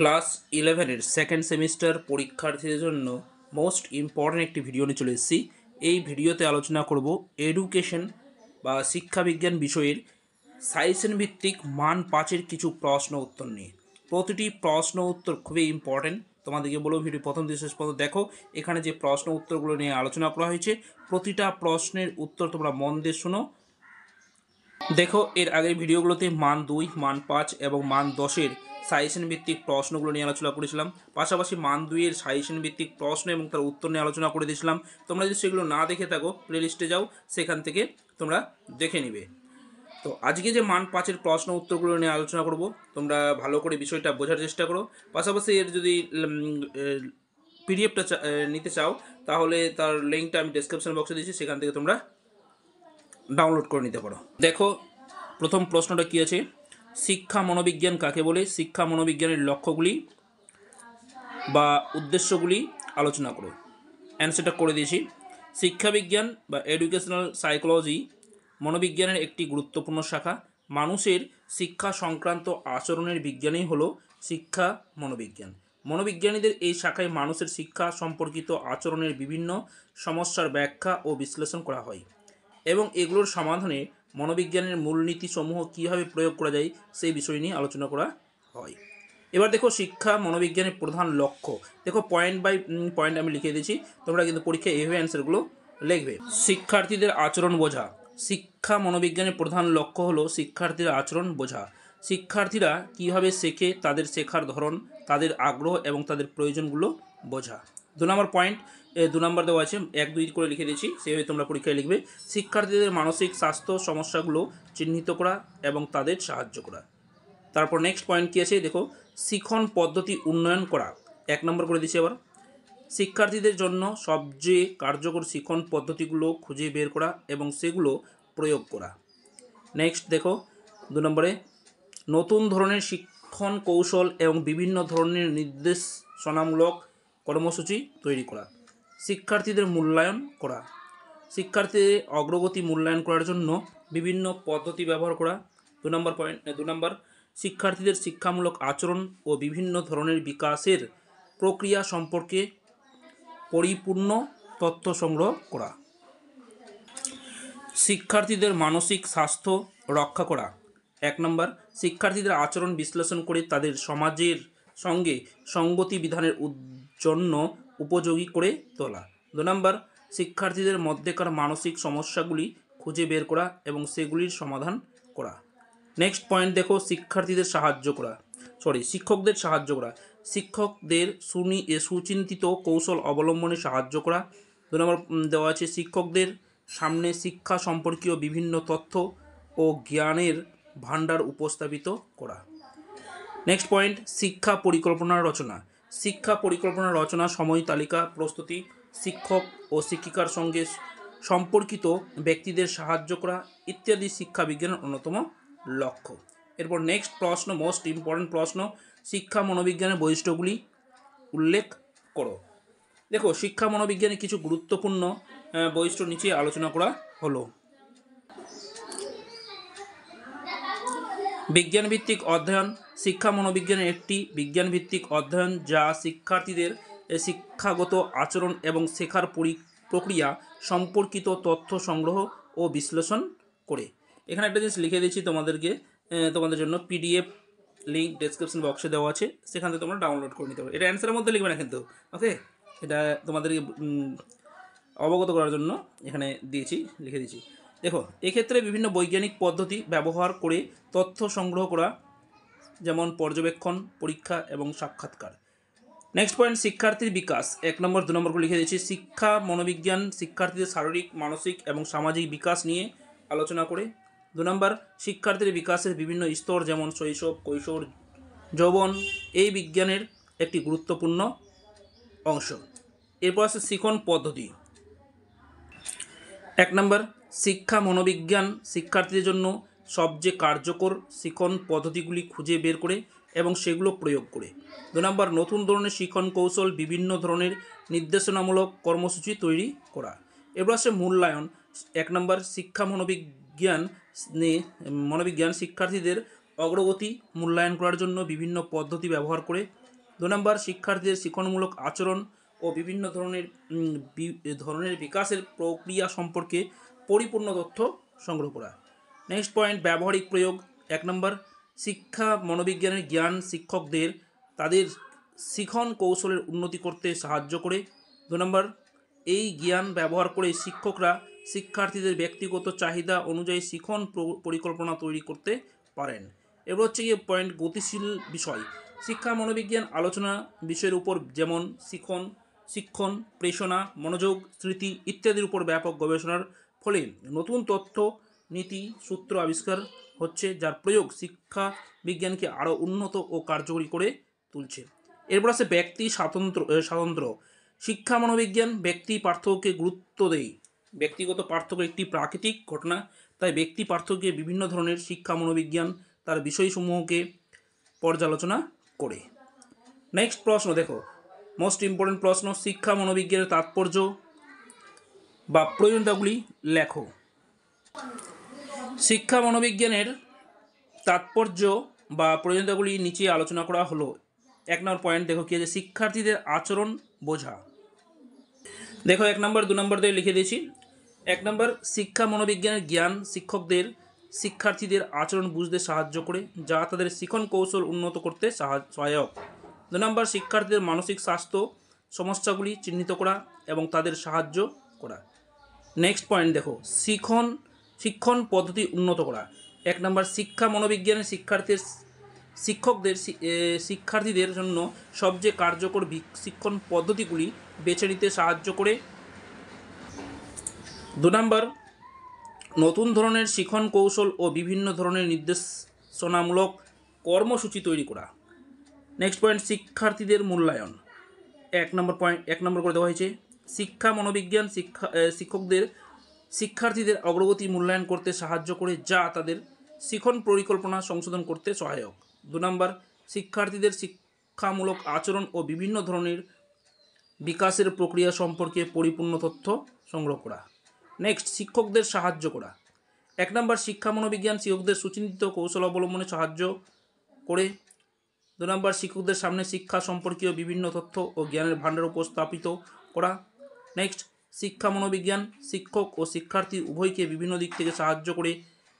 Class 11-এর second semester পরীক্ষার্থীদের জন্য most important একটি ভিডিও নিয়ে চলে এসেছি। এই ভিডিওতে আলোচনা করব এডুকেশন বা শিক্ষাবিজ্ঞান বিষয়ের সাজেশন ভিত্তিক মান 5-এর কিছু প্রশ্ন উত্তর নিয়ে। প্রতিটি প্রশ্ন উত্তর খুবই ইম্পর্ট্যান্ট। তোমাদেরকে বলবো ভিডিও প্রথম থেকে শেষ পর্যন্ত দেখো। এখানে যে প্রশ্ন উত্তরগুলো নিয়ে আলোচনা করা হয়েছে প্রতিটা প্রশ্নের উত্তর তোমরা মন দিয়ে শোনো। দেখো, এর আগের ভিডিওগুলোতে মান 2, মান 5 এবং মান 10-এর সাজেশন ভিত্তিক প্রশ্নগুলো নিয়ে আলোচনা করেছিলাম। পাশাপাশি মান 2-এর সাজেশন ভিত্তিক প্রশ্ন এবং তার উত্তর নিয়ে আলোচনা করে দিয়েছিলাম। তোমরা যদি সেগুলো না দেখে থাকো প্লেলিস্টে যাও, সেখান থেকে তোমরা দেখে নিবে। তো আজকে যে মান 5-এর প্রশ্ন উত্তরগুলো নিয়ে আলোচনা করব, তোমরা ভালো করে বিষয়টা বোঝার চেষ্টা করো। পাশাপাশি এর যদি পিডিএফটা নিতে চাও তাহলে তার লিঙ্কটা আমি ডেসক্রিপশন বক্সে দিয়েছি, সেখান থেকে তোমরা ডাউনলোড করে নিতে পারো। দেখো, প্রথম প্রশ্নটা কী আছে, শিক্ষা মনোবিজ্ঞান কাকে বলে? শিক্ষা মনোবিজ্ঞানের লক্ষ্যগুলি বা উদ্দেশ্যগুলি আলোচনা করো। অ্যান্সারটা করে দিয়েছি। শিক্ষাবিজ্ঞান বা এডুকেশনাল সাইকোলজি মনোবিজ্ঞানের একটি গুরুত্বপূর্ণ শাখা। মানুষের শিক্ষা সংক্রান্ত আচরণের বিজ্ঞানই হলো শিক্ষা মনোবিজ্ঞান। মনোবিজ্ঞানীদের এই শাখায় মানুষের শিক্ষা সম্পর্কিত আচরণের বিভিন্ন সমস্যার ব্যাখ্যা ও বিশ্লেষণ করা হয় এবং এগুলোর সমাধানে মনোবিজ্ঞানের মূলনীতিসমূহ কীভাবে প্রয়োগ করা যায় সেই বিষয় নিয়ে আলোচনা করা হয়। এবার দেখো, শিক্ষা মনোবিজ্ঞানের প্রধান লক্ষ্য। দেখো, পয়েন্ট বাই পয়েন্ট আমি লিখে দিয়েছি, তোমরা কিন্তু পরীক্ষায় এইভাবে অ্যান্সারগুলো লিখবে। শিক্ষার্থীদের আচরণ বোঝা। শিক্ষা মনোবিজ্ঞানের প্রধান লক্ষ্য হলো শিক্ষার্থীদের আচরণ বোঝা। শিক্ষার্থীরা কীভাবে শেখে, তাদের শেখার ধরন, তাদের আগ্রহ এবং তাদের প্রয়োজনগুলো বোঝা। 2 নম্বর পয়েন্ট, 2 নম্বর দেওয়া আছে, 1, 2 করে লিখে দিয়েছি, সেভাবে তোমরা পরীক্ষায় লিখবে। শিক্ষার্থীদের মানসিক স্বাস্থ্য সমস্যাগুলো চিহ্নিত করা এবং তাদের সাহায্য করা। তারপর নেক্সট পয়েন্ট কী আছে, দেখো, শিক্ষণ পদ্ধতি উন্নয়ন করা। 1 নম্বর করে দিচ্ছি। আবার শিক্ষার্থীদের জন্য সবচেয়ে কার্যকর শিক্ষণ পদ্ধতিগুলো খুঁজে বের করা এবং সেগুলো প্রয়োগ করা। নেক্সট দেখো, 2 নম্বরে, নতুন ধরনের শিক্ষণ কৌশল এবং বিভিন্ন ধরনের নির্দেশনামূলক কর্মসূচি তৈরি করা। শিক্ষার্থীদের মূল্যায়ন করা। শিক্ষার্থীদের অগ্রগতি মূল্যায়ন করার জন্য বিভিন্ন পদ্ধতি ব্যবহার করা। 2 নম্বর পয়েন্ট, 2 নম্বর, শিক্ষার্থীদের শিক্ষামূলক আচরণ ও বিভিন্ন ধরনের বিকাশের প্রক্রিয়া সম্পর্কে পরিপূর্ণ তথ্য সংগ্রহ করা। শিক্ষার্থীদের মানসিক স্বাস্থ্য রক্ষা করা। 1 নম্বর, শিক্ষার্থীদের আচরণ বিশ্লেষণ করে তাদের সমাজের সঙ্গে সঙ্গতি বিধানের জন্য উপযোগী করে তোলা। 2 নম্বর, শিক্ষার্থীদের মধ্যেকার মানসিক সমস্যাগুলি খুঁজে বের করা এবং সেগুলির সমাধান করা। নেক্সট পয়েন্ট দেখো, শিক্ষকদের সাহায্য করা। শিক্ষকদের সুচিন্তিত কৌশল অবলম্বনে সাহায্য করা। 2 নম্বর দেওয়া আছে, শিক্ষকদের সামনে শিক্ষা সম্পর্কীয় বিভিন্ন তথ্য ও জ্ঞানের ভাণ্ডার উপস্থাপিত করা। নেক্সট পয়েন্ট, শিক্ষা পরিকল্পনা রচনা। শিক্ষা পরিকল্পনা রচনা, সময় তালিকা প্রস্তুতি, শিক্ষক ও শিক্ষিকার সঙ্গে সম্পর্কিত ব্যক্তিদের সাহায্য করা ইত্যাদি শিক্ষা বিজ্ঞানের অন্যতম লক্ষ্য। এরপর নেক্সট প্রশ্ন, মোস্ট ইম্পর্ট্যান্ট প্রশ্ন, শিক্ষা মনোবিজ্ঞানের বৈশিষ্ট্যগুলি উল্লেখ করো। দেখো, শিক্ষা মনোবিজ্ঞানের কিছু গুরুত্বপূর্ণ বৈশিষ্ট্য নিচে আলোচনা করা হলো। বিজ্ঞানভিত্তিক অধ্যয়ন। শিক্ষা মনোবিজ্ঞানের একটি বিজ্ঞানভিত্তিক অধ্যয়ন যা শিক্ষার্থীদের শিক্ষাগত আচরণ এবং শেখার প্রক্রিয়া সম্পর্কিত তথ্য সংগ্রহ ও বিশ্লেষণ করে। এখানে একটা জিনিস লিখে দিচ্ছি তোমাদের জন্য, পিডিএফ লিঙ্ক ডেসক্রিপশন বক্সে দেওয়া আছে, সেখান থেকে তোমরা ডাউনলোড করে নিতে পারো। এটা অ্যান্সারের মধ্যে লিখবে না কিন্তু, ওকে? এটা তোমাদেরকে অবগত করার জন্য এখানে লিখে দিয়েছি। দেখো, এক্ষেত্রে বিভিন্ন বৈজ্ঞানিক পদ্ধতি ব্যবহার করে তথ্য সংগ্রহ করা, যেমন পর্যবেক্ষণ, পরীক্ষা এবং সাক্ষাৎকার। নেক্সট পয়েন্ট, শিক্ষার্থীর বিকাশ। 1 নম্বর 2 নম্বর করে লিখে দিয়েছি। শিক্ষা মনোবিজ্ঞান শিক্ষার্থীদের শারীরিক, মানসিক এবং সামাজিক বিকাশ নিয়ে আলোচনা করে। 2 নম্বর, শিক্ষার্থীর বিকাশের বিভিন্ন স্তর যেমন শৈশব, কৈশোর, যৌবন এই বিজ্ঞানের একটি গুরুত্বপূর্ণ অংশ। এরপর আছে শিক্ষণ পদ্ধতি। 1 নম্বর, শিক্ষা মনোবিজ্ঞান শিক্ষার্থীদের জন্য সবচেয়ে কার্যকর শিক্ষণ পদ্ধতিগুলি খুঁজে বের করে এবং সেগুলো প্রয়োগ করে। 2 নম্বর, নতুন ধরনের শিক্ষণ কৌশল, বিভিন্ন ধরনের নির্দেশনামূলক কর্মসূচি তৈরি করা। এরপর আছে মূল্যায়ন। 1 নম্বর, শিক্ষা মনোবিজ্ঞান শিক্ষার্থীদের অগ্রগতি মূল্যায়ন করার জন্য বিভিন্ন পদ্ধতি ব্যবহার করে 2 নম্বর শিক্ষার্থীদের শিক্ষণমূলক আচরণ ও বিভিন্ন ধরনের বিকাশের প্রক্রিয়া সম্পর্কে পরিপূর্ণ তথ্য সংগ্রহ করা। নেক্সট পয়েন্ট ব্যবহারিক প্রয়োগ। 1 নম্বর শিক্ষা মনোবিজ্ঞানের জ্ঞান শিক্ষকদের তাদের শিখন কৌশলের উন্নতি করতে সাহায্য করে। 2 নম্বর এই জ্ঞান ব্যবহার করে শিক্ষকরা শিক্ষার্থীদের ব্যক্তিগত চাহিদা অনুযায়ী শিখন পরিকল্পনা তৈরি করতে পারেন। এবার হচ্ছে গিয়ে পয়েন্ট গতিশীল বিষয়। শিক্ষা মনোবিজ্ঞান আলোচনা বিষয়ের উপর যেমন শিক্ষণ, প্রেষণা, মনোযোগ, স্মৃতি ইত্যাদির উপর ব্যাপক গবেষণার ফলে নতুন তথ্য, নীতি, সূত্র আবিষ্কার হচ্ছে, যার প্রয়োগ শিক্ষা বিজ্ঞানকে আরও উন্নত ও কার্যকরী করে তুলছে। এরপর আছে ব্যক্তি স্বাতন্ত্র্য। শিক্ষা মনোবিজ্ঞান ব্যক্তি পার্থক্যকে গুরুত্ব দেয়। ব্যক্তিগত পার্থক্য একটি প্রাকৃতিক ঘটনা, তাই ব্যক্তি পার্থক্যে বিভিন্ন ধরনের শিক্ষা মনোবিজ্ঞান তার বিষয়সমূহকে পর্যালোচনা করে। নেক্সট প্রশ্ন দেখো, মোস্ট ইম্পর্টেন্ট প্রশ্ন, শিক্ষা মনোবিজ্ঞানের তাৎপর্য বা প্রয়োজনীয়তাগুলি লেখো। শিক্ষা মনোবিজ্ঞানের তাৎপর্য বা প্রয়োজনীয়তাগুলি নিচে আলোচনা করা হলো। 1 নম্বর পয়েন্ট দেখো কি আছে, শিক্ষার্থীদের আচরণ বোঝা। দেখো 1 নম্বর 2 নম্বর দিয়ে লিখে দিয়েছি। 1 নম্বর শিক্ষা মনোবিজ্ঞানের জ্ঞান শিক্ষকদের শিক্ষার্থীদের আচরণ বুঝতে সাহায্য করে, যা তাদের শিখন কৌশল উন্নত করতে সহায়ক। 2 নম্বর শিক্ষার্থীদের মানসিক স্বাস্থ্য সমস্যাগুলি চিহ্নিত করা এবং তাদের সাহায্য করা। নেক্সট পয়েন্ট দেখো, শিক্ষণ পদ্ধতি উন্নত করা। 1 নম্বর শিক্ষা মনোবিজ্ঞানের শিক্ষার্থীদের জন্য সবচেয়ে কার্যকর শিক্ষণ পদ্ধতিগুলি বেছে নিতে সাহায্য করে। 2 নম্বর নতুন ধরনের শিখন কৌশল ও বিভিন্ন ধরনের নির্দেশনামূলক কর্মসূচি তৈরি করা। নেক্সট পয়েন্ট শিক্ষার্থীদের মূল্যায়ন। 1 নম্বর করে দেওয়া হয়েছে, শিক্ষা মনোবিজ্ঞান শিক্ষকদের শিক্ষার্থীদের অগ্রগতি মূল্যায়ন করতে সাহায্য করে, যা তাদের শিখন পরিকল্পনা সংশোধন করতে সহায়ক। 2 নম্বর শিক্ষার্থীদের শিক্ষামূলক আচরণ ও বিভিন্ন ধরনের বিকাশের প্রক্রিয়া সম্পর্কে পরিপূর্ণ তথ্য সংগ্রহ করা। নেক্সট শিক্ষকদের সাহায্য করা। 1 নম্বর শিক্ষা মনোবিজ্ঞান শিক্ষকদের সুচিন্তিত কৌশল অবলম্বনে সাহায্য করে। 2 নম্বর শিক্ষকদের সামনে শিক্ষা সম্পর্কীয় বিভিন্ন তথ্য ও জ্ঞানের ভাণ্ডার উপস্থাপিত করা। নেক্সট শিক্ষা মনোবিজ্ঞান শিক্ষক ও শিক্ষার্থী উভয়কে বিভিন্ন দিক থেকে সাহায্য করে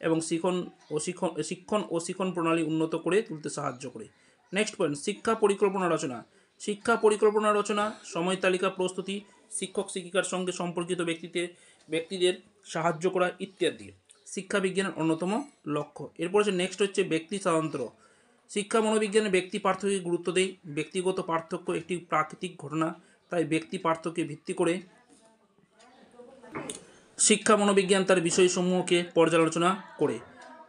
এবং শিক্ষণ ও শিখন প্রণালী উন্নত করে তুলতে সাহায্য করে। নেক্সট পয়েন্ট শিক্ষা পরিকল্পনা রচনা। শিক্ষা পরিকল্পনা রচনা, সময় তালিকা প্রস্তুতি, শিক্ষক শিক্ষিকার সঙ্গে সম্পর্কিত ব্যক্তিদের সাহায্য করা ইত্যাদি শিক্ষা বিজ্ঞানের অন্যতম লক্ষ্য। এরপর নেক্সট হচ্ছে ব্যক্তি স্বাতন্ত্র্য। শিক্ষা মনোবিজ্ঞানে ব্যক্তি পার্থক্যকে গুরুত্ব দেয়। ব্যক্তিগত পার্থক্য একটি প্রাকৃতিক ঘটনা, তাই ব্যক্তি পার্থক্যকে ভিত্তি করে শিক্ষা মনোবিজ্ঞান তার বিষয়সমূহকে পর্যালোচনা করে।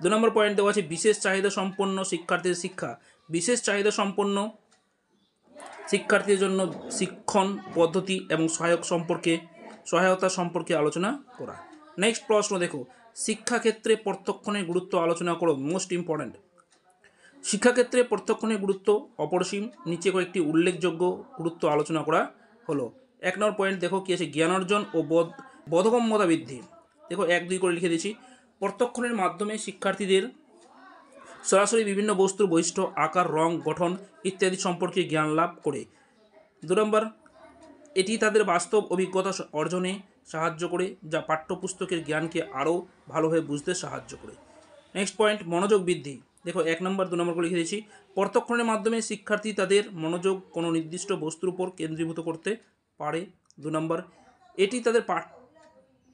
2 নম্বর পয়েন্ট দেওয়া আছে বিশেষ চাহিদা সম্পন্ন শিক্ষার্থীদের শিক্ষা। বিশেষ চাহিদা সম্পন্ন শিক্ষার্থীদের জন্য শিক্ষণ পদ্ধতি এবং সহায়তা সম্পর্কে আলোচনা করা। নেক্সট প্রশ্ন দেখো, শিক্ষাক্ষেত্রে প্রত্যক্ষণের গুরুত্ব আলোচনা করো। মোস্ট ইম্পর্ট্যান্ট, শিক্ষাক্ষেত্রে প্রত্যক্ষণের গুরুত্ব অপরিসীম। নিচে কয়েকটি উল্লেখযোগ্য গুরুত্ব আলোচনা করা হলো। 1 নম্বর পয়েন্ট দেখো কি আছে, জ্ঞান অর্জন ও বোধগম্যতা বৃদ্ধি। দেখো 1, 2 করে লিখে দিয়েছি। প্রত্যক্ষণের মাধ্যমে শিক্ষার্থীদের সরাসরি বিভিন্ন বস্তুর বৈশিষ্ট্য, আকার, রং, গঠন ইত্যাদি সম্পর্কে জ্ঞান লাভ করে। 2 নম্বর এটি তাদের বাস্তব অভিজ্ঞতা অর্জনে সাহায্য করে, যা পাঠ্যপুস্তকের জ্ঞানকে আরও ভালোভাবে বুঝতে সাহায্য করে। নেক্সট পয়েন্ট মনোযোগ বৃদ্ধি। দেখো 1 নম্বর 2 নম্বর করে লিখে দিয়েছি। প্রত্যক্ষণের মাধ্যমে শিক্ষার্থী তাদের মনোযোগ কোনো নির্দিষ্ট বস্তুর উপর কেন্দ্রীভূত করতে পারে। 2 নম্বর এটি তাদের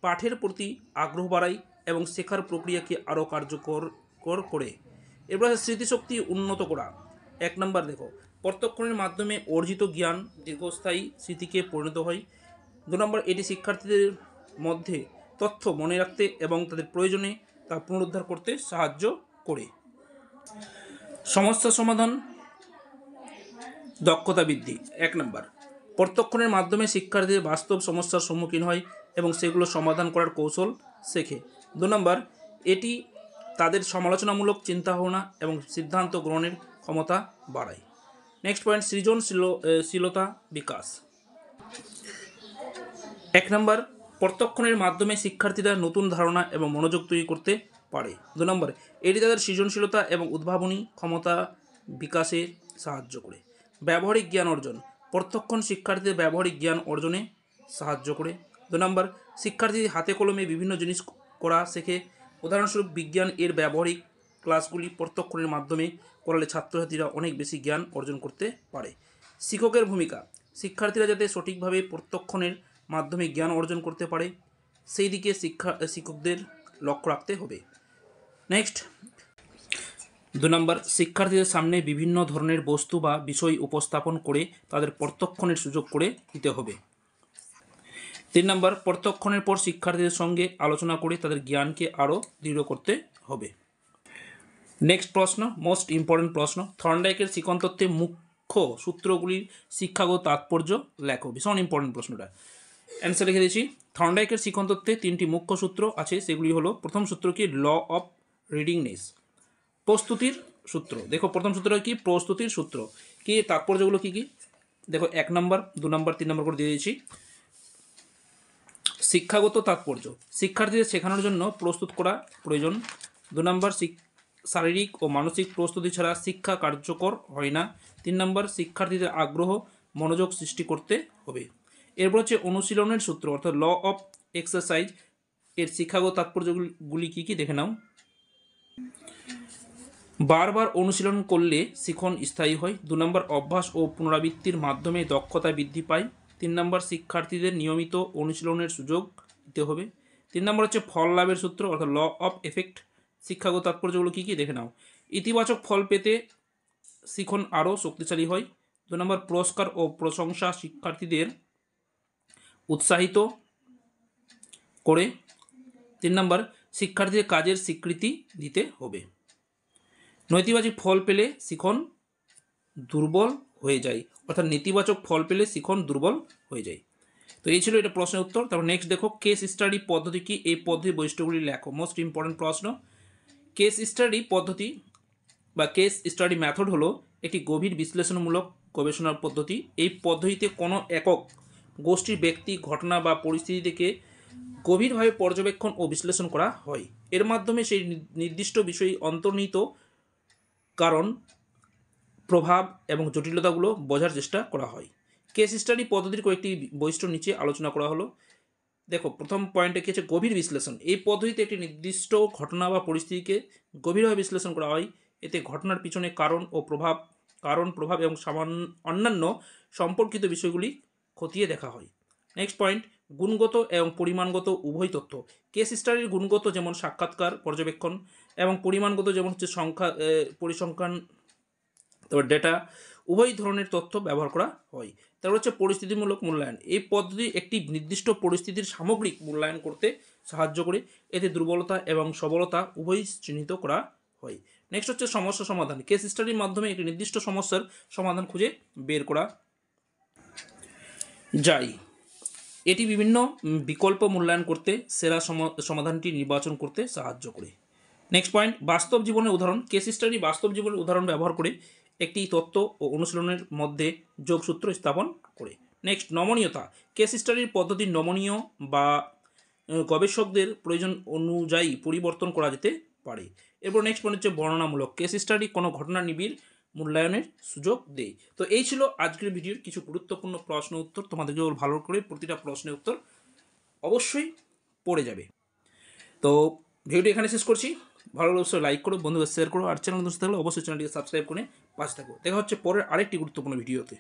পাঠের প্রতি আগ্রহ বাড়ায় এবং শেখার প্রক্রিয়াকে আরও কার্যকর করে। এরপর স্মৃতিশক্তি উন্নত করা। 1 নম্বর দেখো প্রত্যক্ষণের মাধ্যমে অর্জিত জ্ঞান দীর্ঘস্থায়ী স্মৃতিকে পরিণত হয়। 2 নম্বর এটি শিক্ষার্থীদের মধ্যে তথ্য মনে রাখতে এবং তাদের প্রয়োজনে তা পুনরুদ্ধার করতে সাহায্য করে। সমস্যা সমাধান দক্ষতা বৃদ্ধি। 1 নম্বর প্রত্যক্ষণের মাধ্যমে শিক্ষার্থীদের বাস্তব সমস্যার সম্মুখীন হয় এবং সেগুলো সমাধান করার কৌশল শেখে। 2 নম্বর এটি তাদের সমালোচনামূলক চিন্তাভাবনা এবং সিদ্ধান্ত গ্রহণের ক্ষমতা বাড়ায়। নেক্সট পয়েন্ট সৃজনশীলতা বিকাশ। 1 নম্বর প্রত্যক্ষণের মাধ্যমে শিক্ষার্থীরা নতুন ধারণা এবং মনোযোগ তৈরি করতে পারে। 2 নম্বর এটি তাদের সৃজনশীলতা এবং উদ্ভাবনী ক্ষমতা বিকাশে সাহায্য করে। ব্যবহারিক জ্ঞান অর্জন, প্রত্যক্ষণ শিক্ষার্থীদের ব্যবহারিক জ্ঞান অর্জনে সাহায্য করে। 2 নম্বর, শিক্ষার্থীদের হাতে কলমে বিভিন্ন জিনিস করা শেখে। উদাহরণস্বরূপ বিজ্ঞান এর ব্যবহারিক ক্লাসগুলি প্রত্যক্ষণের মাধ্যমে করালে ছাত্রছাত্রীরা অনেক বেশি জ্ঞান অর্জন করতে পারে। শিক্ষকের ভূমিকা, শিক্ষার্থীরা যাতে সঠিকভাবে প্রত্যক্ষণের মাধ্যমে জ্ঞান অর্জন করতে পারে সেই দিকে শিক্ষকদের লক্ষ্য রাখতে হবে। নেক্সট 2 নম্বর, শিক্ষার্থীদের সামনে বিভিন্ন ধরনের বস্তু বা বিষয় উপস্থাপন করে তাদের প্রত্যক্ষণের সুযোগ করে দিতে হবে। 3 নম্বর, প্রত্যক্ষণের পর শিক্ষার্থীদের সঙ্গে আলোচনা করে তাদের জ্ঞানকে আরও দৃঢ় করতে হবে। নেক্সট প্রশ্ন, মোস্ট ইম্পর্টেন্ট প্রশ্ন, থর্নডাইকের শিক্ষণ তত্ত্বে মুখ্য সূত্রগুলির শিক্ষাগত তাৎপর্য লেখো। ভীষণ ইম্পর্টেন্ট প্রশ্নটা, অ্যান্সার লিখে দিয়েছি। থর্নডাইকের শিক্ষণ তত্ত্বে 3টি মুখ্য সূত্র আছে, সেগুলি হলো, প্রথম সূত্র কি, ল অফ রিডিংনেস, প্রস্তুতির সূত্র। দেখো প্রথম সূত্র কি, প্রস্তুতির সূত্র। কি তাৎপর্যগুলো কি কি দেখো, 1 নম্বর 2 নম্বর 3 নম্বর করে দিয়ে দিয়েছি। শিক্ষাগত তাৎপর্য, শিক্ষার্থীদের শেখানোর জন্য প্রস্তুত করা প্রয়োজন। 2 নম্বর, শারীরিক ও মানসিক প্রস্তুতি ছাড়া শিক্ষা কার্যকর হয় না। 3 নম্বর, শিক্ষার্থীদের আগ্রহ মনোযোগ সৃষ্টি করতে হবে। এরপর হচ্ছে অনুশীলনের সূত্র অর্থাৎ ল অফ এক্সারসাইজ, এর শিক্ষাগত তাৎপর্যগুলি কী কী দেখে নাও। বারবার অনুশীলন করলে শিখন স্থায়ী হয়। 2 নম্বর, অভ্যাস ও পুনরাবৃত্তির মাধ্যমে দক্ষতা বৃদ্ধি পায়। 3 নম্বর, শিক্ষার্থীদের নিয়মিত অনুশীলনের সুযোগ দিতে হবে। 3 নম্বর হচ্ছে ফল লাভের সূত্র অর্থাৎ ল অফ এফেক্ট, শিক্ষাগত তাৎপর্যগুলো কী কী দেখে নাও। ইতিবাচক ফল পেতে শিখন আরও শক্তিশালী হয়। 2 নম্বর, পুরস্কার ও প্রশংসা শিক্ষার্থীদের উৎসাহিত করে। 3 নম্বর, শিক্ষার্থীদের কাজের স্বীকৃতি দিতে হবে। নেতিবাচক ফল পেলে শিখন দুর্বল হয়ে যায়, অর্থাৎ নেতিবাচক ফল পেলে শিখন দুর্বল হয়ে যায়। তো এই ছিল এটা প্রশ্নের উত্তর। তারপর নেক্সট দেখো, কেস স্টাডি পদ্ধতি কি, এই পদ্ধতির বৈশিষ্ট্যগুলি লেখো। মোস্ট ইম্পর্টেন্ট প্রশ্ন। কেস স্টাডি পদ্ধতি বা কেস স্টাডি মেথড হলো একটি গভীর বিশ্লেষণমূলক গবেষণার পদ্ধতি। এই পদ্ধতিতে কোনো একক গোষ্ঠীর ব্যক্তি, ঘটনা বা পরিস্থিতি থেকে গভীরভাবে পর্যবেক্ষণ ও বিশ্লেষণ করা হয়। এর মাধ্যমে সেই নির্দিষ্ট বিষয়ে অন্তর্নিহিত কারণ, প্রভাব এবং জটিলতাগুলো বোঝার চেষ্টা করা হয়। কেস স্টাডি পদ্ধতির কয়েকটি বৈশিষ্ট্য নিচে আলোচনা করা হলো। দেখো প্রথম পয়েন্টে কি হচ্ছে, গভীর বিশ্লেষণ। এই পদ্ধতিতে একটি নির্দিষ্ট ঘটনা বা পরিস্থিতিকে গভীরভাবে বিশ্লেষণ করা হয়। এতে ঘটনার পিছনে কারণ প্রভাব এবং অন্যান্য সম্পর্কিত বিষয়গুলি খতিয়ে দেখা হয়। নেক্সট পয়েন্ট, গুণগত এবং পরিমাণগত উভয় তথ্য। কেস স্টাডির গুণগত যেমন সাক্ষাৎকার, পর্যবেক্ষণ, এবং পরিমাণগত যেমন হচ্ছে পরিসংখ্যান, তারপর ডেটা, উভয় ধরনের তথ্য ব্যবহার করা হয়। তারপর হচ্ছে পরিস্থিতিমূলক মূল্যায়ন। এই পদ্ধতি একটি নির্দিষ্ট পরিস্থিতির সামগ্রিক মূল্যায়ন করতে সাহায্য করে। এতে দুর্বলতা এবং সবলতা উভয়ই চিহ্নিত করা হয়। নেক্সট হচ্ছে সমস্যা সমাধান। কেস স্টাডির মাধ্যমে একটি নির্দিষ্ট সমস্যার সমাধান খুঁজে বের করা যায়। এটি বিভিন্ন বিকল্প মূল্যায়ন করতে সেরা সমাধানটি নির্বাচন করতে সাহায্য করে। নেক্সট পয়েন্ট, বাস্তব জীবনের উদাহরণ। কেস স্টাডি বাস্তব জীবনের উদাহরণ ব্যবহার করে একটি তত্ত্ব ও অনুশীলনের মধ্যে যোগসূত্র স্থাপন করে। নেক্সট, নমনীয়তা। কেস স্টাডির পদ্ধতি নমনীয় বা গবেষকদের প্রয়োজন অনুযায়ী পরিবর্তন করা যেতে পারে। এরপর নেক্সট পয়েন্ট হচ্ছে বর্ণনামূলক। কেস স্টাডি কোনো ঘটনার নিবিড় মূল্যায়নের সুযোগ দেয়। তো এই ছিল আজকের ভিডিওর কিছু গুরুত্বপূর্ণ প্রশ্ন উত্তর। তোমাদেরকে ভালো করে প্রতিটা প্রশ্নের উত্তর অবশ্যই পড়ে যাবে। তো ভিডিওটি এখানে শেষ করছি। ভালো অবশ্যই লাইক করো, বন্ধুদের শেয়ার করো, আর চ্যানেল নতুন থাকলে অবশ্যই চ্যানেলটিকে সাবস্ক্রাইব করে পাশে থাকো। দেখা হচ্ছে পরের আরেকটি গুরুত্বপূর্ণ ভিডিওতে।